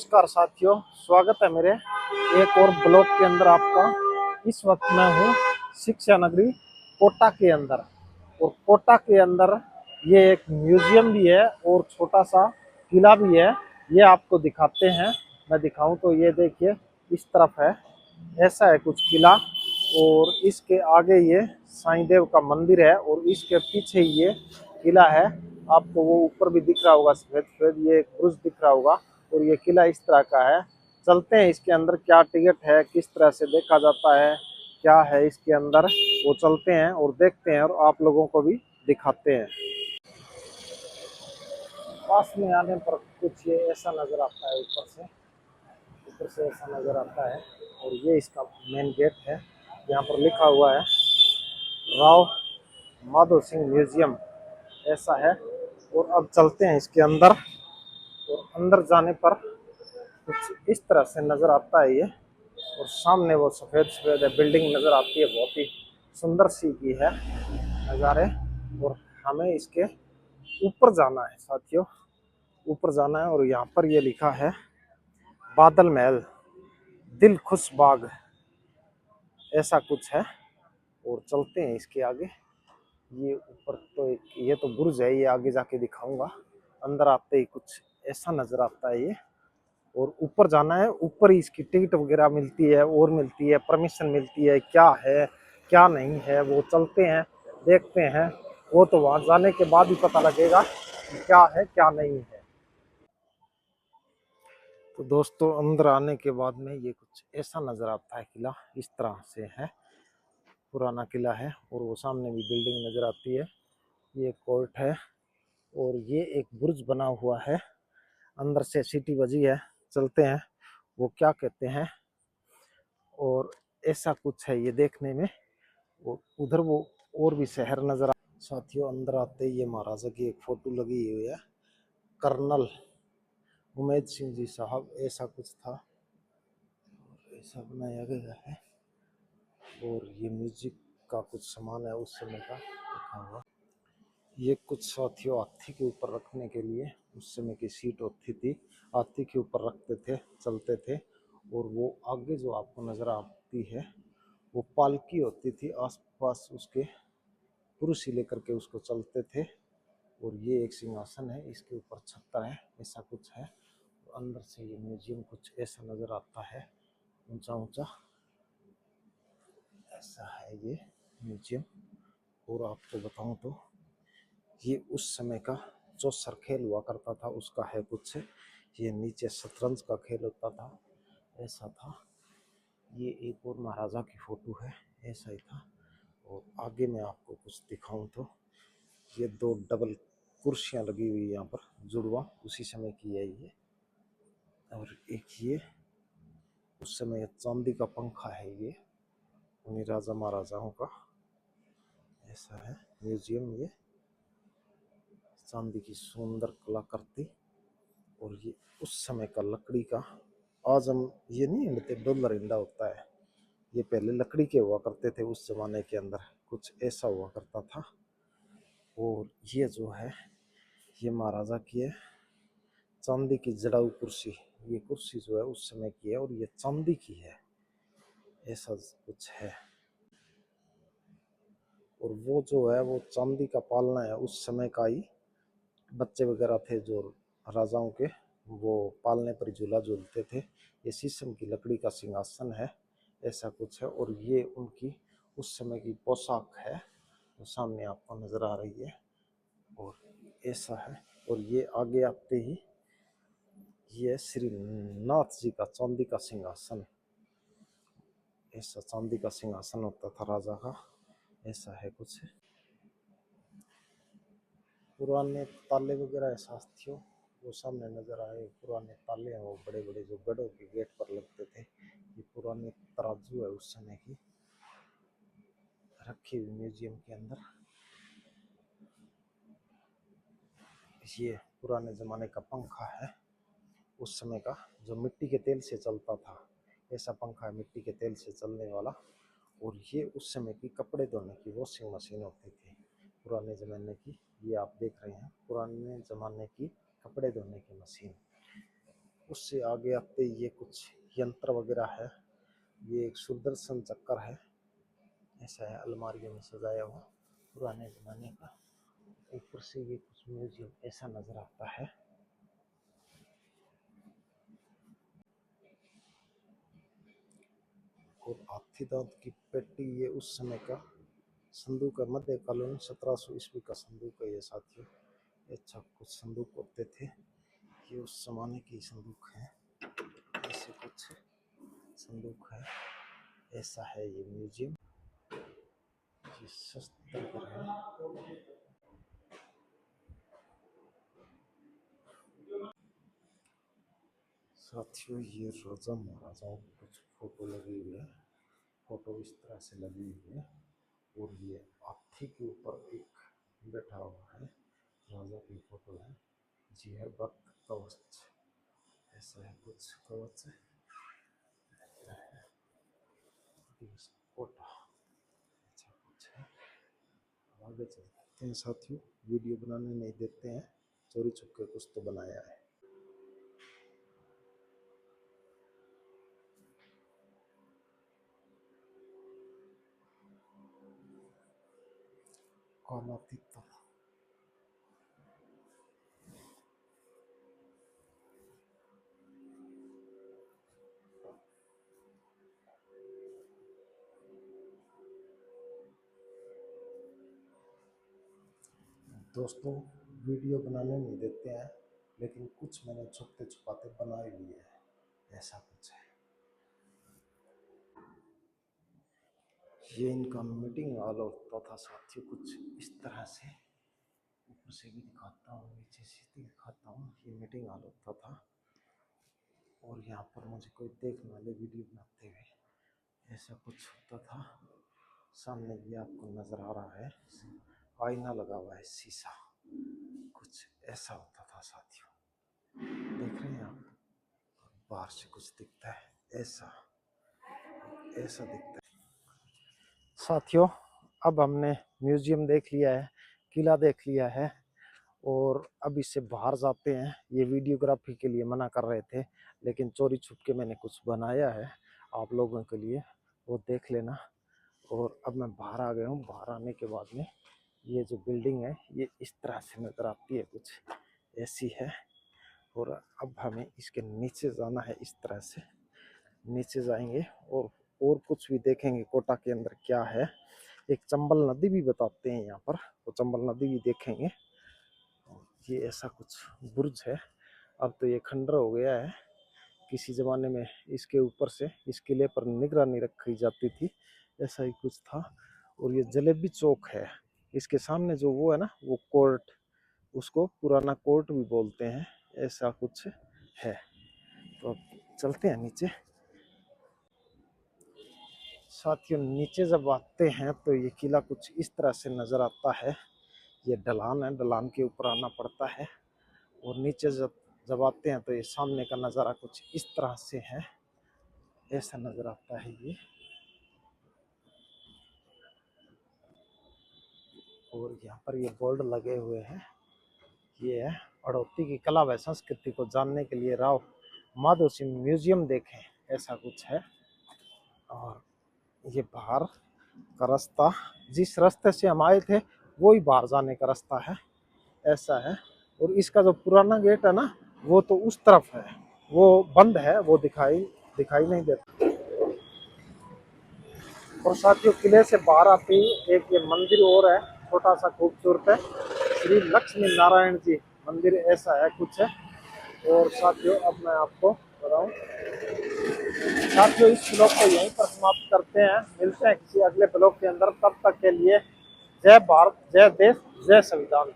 नमस्कार साथियों, स्वागत है मेरे एक और ब्लॉग के अंदर आपका। इस वक्त मैं हूँ शिक्षा नगरी कोटा के अंदर, और कोटा के अंदर ये एक म्यूजियम भी है और छोटा सा किला भी है। ये आपको दिखाते हैं। मैं दिखाऊं तो ये देखिए, इस तरफ है, ऐसा है कुछ किला, और इसके आगे ये साईं देव का मंदिर है, और इसके पीछे ये किला है। आपको वो ऊपर भी दिख रहा होगा, सफेद सफेद ये एक ब्रुज दिख रहा होगा, और ये किला इस तरह का है। चलते हैं इसके अंदर, क्या टिकट है, किस तरह से देखा जाता है, क्या है इसके अंदर, वो चलते हैं और देखते हैं, और आप लोगों को भी दिखाते हैं। पास में आने पर कुछ ये ऐसा नजर आता है, ऊपर से ऐसा नजर आता है। और ये इसका मेन गेट है, यहाँ पर लिखा हुआ है राव माधो सिंह म्यूजियम, ऐसा है। और अब चलते हैं इसके अंदर, और अंदर जाने पर कुछ इस तरह से नजर आता है ये। और सामने वो सफेद सफेद बिल्डिंग नजर आती है, बहुत ही सुंदर सी की है नज़ारे। और हमें इसके ऊपर जाना है साथियों, ऊपर जाना है। और यहाँ पर ये लिखा है बादल महल दिल खुश बाग, ऐसा कुछ है। और चलते हैं इसके आगे। ये ऊपर तो एक ये तो बुर्ज है, ये आगे जाके दिखाऊंगा। अंदर आते ही कुछ ऐसा नजर आता है ये। और ऊपर जाना है, ऊपर ही इसकी टिकट वगैरह मिलती है, और मिलती है, परमिशन मिलती है, क्या है क्या नहीं है, वो चलते हैं देखते हैं। वो तो वहां जाने के बाद ही पता लगेगा कि क्या है क्या नहीं है। तो दोस्तों, अंदर आने के बाद में ये कुछ ऐसा नजर आता है, किला इस तरह से है, पुराना किला है। और वो सामने भी बिल्डिंग नजर आती है, ये कोर्ट है, और ये एक बुर्ज बना हुआ है। अंदर से सीटी बजी है, चलते हैं वो क्या कहते हैं। और ऐसा कुछ है ये देखने में। वो उधर वो और भी शहर नजर आ। साथियों, अंदर आते ही ये महाराजा की एक फोटो लगी हुई है, कर्नल उमेद सिंह जी साहब, ऐसा कुछ था, ऐसा बनाया गया है। और ये म्यूजिक का कुछ सामान है उस समय का रखा हुआ। ये कुछ साथियों हाथी के ऊपर रखने के लिए उस समय की सीट होती थी, हाथी के ऊपर रखते थे, चलते थे। और वो आगे जो आपको नजर आती है वो पालकी होती थी, आसपास उसके पुरुष ही लेकर के उसको चलते थे। और ये एक सिंहासन है, इसके ऊपर छत्र है, ऐसा कुछ है। तो अंदर से ये म्यूजियम कुछ ऐसा नजर आता है, ऊंचा ऊंचा ऐसा है ये म्यूजियम। और आपको बताऊं तो ये उस समय का जो सरखेल हुआ करता था उसका है कुछ। ये नीचे शतरंज का खेल होता था, ऐसा था। ये एक और महाराजा की फोटो है, ऐसा ही था। और आगे मैं आपको कुछ दिखाऊं तो ये दो डबल कुर्सियां लगी हुई यहाँ पर, जुड़वा, उसी समय की है ये। और एक ये उस समय चांदी का पंखा है, ये उन्हीं राजा महाराजाओं का, ऐसा है म्यूजियम। ये चांदी की सुंदर कलाकृति। और ये उस समय का लकड़ी का, आज हम ये नहीं हिंडते, डॉलर हिंडा होता है, ये पहले लकड़ी के हुआ करते थे उस जमाने के अंदर, कुछ ऐसा हुआ करता था। और ये जो है ये महाराजा की है, चांदी की जड़ाऊ कुर्सी। ये कुर्सी जो है उस समय की है, और ये चांदी की है, ऐसा कुछ है। और वो जो है वो चांदी का पालना है, उस समय का ही बच्चे वगैरह थे जो राजाओं के, वो पालने पर झूला झूलते थे। ये शीशम की लकड़ी का सिंहासन है, ऐसा कुछ है। और ये उनकी उस समय की पोशाक है, जो सामने आपको नजर आ रही है, और ऐसा है। और ये आगे आते ही ये श्री नाथ जी का चांदी का सिंहासन, ऐसा चांदी का सिंहासन होता था राजा का, ऐसा है कुछ। पुराने ताले वगैरह साथियों वो सामने नजर आए, पुराने ताले हैं, वो बड़े बड़े जो गढ़ों के गेट पर लगते थे। ये पुराने तराजू है उस समय की, रखी हुई म्यूजियम के अंदर। ये पुराने जमाने का पंखा है, उस समय का, जो मिट्टी के तेल से चलता था, ऐसा पंखा है, मिट्टी के तेल से चलने वाला। और ये उस समय की कपड़े धोने की वॉशिंग मशीन होती थी, पुराने ज़माने की। ये आप देख रहे हैं पुराने ज़माने की कपड़े धोने की मशीन। उससे आगे आते ये कुछ यंत्र वगैरह है। ये एक सुदर्शन चक्र है, ऐसा है, अलमारियों में सजाया हुआ पुराने जमाने का। ऊपर से ये कुछ म्यूजियम ऐसा नजर आता है। और हाथी दांत की पेटी, ये उस समय का संदूक है, मध्यकालीन 1700 ईस्वी का संदूक है ये साथियों। अच्छा कुछ संदूक होते थे, ये उस जमाने की संदूक है। ऐसे कुछ संदूक है, ऐसा है ये म्यूजियम। ये शस्त्र है। साथियों ये राजा महाराजाओं की कुछ फोटो लगी हुई है। फोटो इस तरह से लगी हुई है। और ये हाथी के ऊपर एक बैठा हुआ है, राजा की फोटो है। जी है वक्त कवच, ऐसा है कुछ कवच है, कोटा, अच्छा कुछ है। आगे चलते हैं साथियों, वीडियो बनाने नहीं देते हैं, चोरी छुपके कुछ तो बनाया है। कालातीत दोस्तों, वीडियो बनाने नहीं देते हैं, लेकिन कुछ मैंने छुपते छुपाते बनाए हुए हैं, ऐसा कुछ है। ये इनका मीटिंग हॉल होता था साथियों, कुछ इस तरह से। ऊपर से भी दिखाता हूँ, नीचे से भी दिखाता हूँ, ये मीटिंग हॉल होता था। और यहाँ पर मुझे कोई देखने वाले वीडियो बनाते हुए, ऐसा कुछ होता था। सामने भी आपको नजर आ रहा है, आईना लगा हुआ है, शीशा, कुछ ऐसा होता था साथियों। देख रहे हैं आप, बाहर से कुछ दिखता है, ऐसा ऐसा दिखता है साथियों। अब हमने म्यूजियम देख लिया है, किला देख लिया है, और अब इससे बाहर जाते हैं। ये वीडियोग्राफी के लिए मना कर रहे थे, लेकिन चोरी छुप के मैंने कुछ बनाया है आप लोगों के लिए, वो देख लेना। और अब मैं बाहर आ गया हूँ। बाहर आने के बाद में ये जो बिल्डिंग है ये इस तरह से नजर आती है, कुछ ऐसी है। और अब हमें इसके नीचे जाना है, इस तरह से नीचे जाएंगे और कुछ भी देखेंगे कोटा के अंदर क्या है। एक चंबल नदी भी बताते हैं यहाँ पर, तो चंबल नदी भी देखेंगे। ये ऐसा कुछ बुर्ज है, अब तो ये खंडर हो गया है। किसी ज़माने में इसके ऊपर से इस किले पर निगरानी रखी जाती थी, ऐसा ही कुछ था। और ये जलेबी चौक है, इसके सामने जो वो है ना, वो कोर्ट, उसको पुराना कोर्ट भी बोलते हैं, ऐसा कुछ है। तो अब चलते हैं नीचे साथियों। नीचे जब आते हैं तो ये किला कुछ इस तरह से नज़र आता है। ये ढलान है, ढलान के ऊपर आना पड़ता है। और नीचे जब आते हैं तो ये सामने का नज़ारा कुछ इस तरह से है, ऐसा नज़र आता है ये। और यहाँ पर ये बोर्ड लगे हुए हैं, ये है हड़ौती की कला व संस्कृति को जानने के लिए राव माधो सिंह म्यूजियम देखें, ऐसा कुछ है। और ये बाहर का रास्ता, जिस रास्ते से हम आए थे वही बाहर जाने का रास्ता है, ऐसा है। और इसका जो पुराना गेट है ना, वो तो उस तरफ है, वो बंद है, वो दिखाई दिखाई नहीं देता। और साथियों किले से बाहर आते ही एक ये मंदिर और है, छोटा सा खूबसूरत है, श्री लक्ष्मी नारायण जी मंदिर, ऐसा है कुछ है। और साथियों अब मैं आपको बताऊं, साथियों इस ब्लॉग को यहीं पर समाप्त करते हैं, मिलते हैं किसी अगले ब्लॉग के अंदर। तब तक के लिए जय भारत, जय देश, जय संविधान।